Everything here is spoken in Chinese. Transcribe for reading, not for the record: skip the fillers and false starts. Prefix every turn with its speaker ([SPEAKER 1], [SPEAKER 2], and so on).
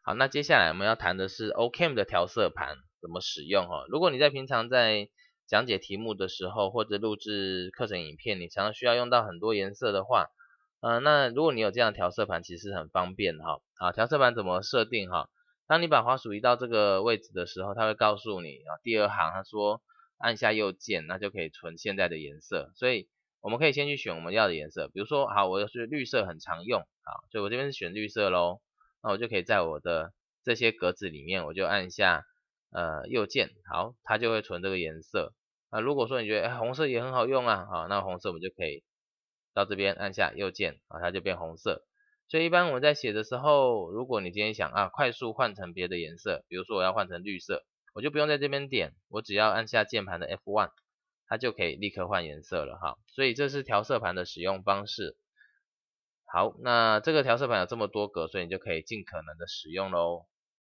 [SPEAKER 1] 好，那接下来我们要谈的是 Ocam 的调色盘怎么使用哈。如果你在平常在讲解题目的时候，或者录制课程影片，你常常需要用到很多颜色的话，那如果你有这样的调色盘，其实很方便哈。好，调色盘怎么设定哈？当你把滑鼠移到这个位置的时候，它会告诉你啊，第二行它说按下右键，那就可以存现在的颜色。所以我们可以先去选我们要的颜色，比如说好，我是绿色很常用，好，所以我这边是选绿色咯。那我就可以在我的这些格子里面，我就按下右键，好，它就会存这个颜色。那如果说你觉得红色也很好用啊，好，那红色我们就可以到这边按下右键，啊，它就变红色。所以一般我们在写的时候，如果你今天想快速换成别的颜色，比如说我要换成绿色，我就不用在这边点，我只要按下键盘的 F1，它就可以立刻换颜色了哈。所以这是调色盘的使用方式。好，那这个调色盘有这么多格，所以你就可以尽可能的使用咯。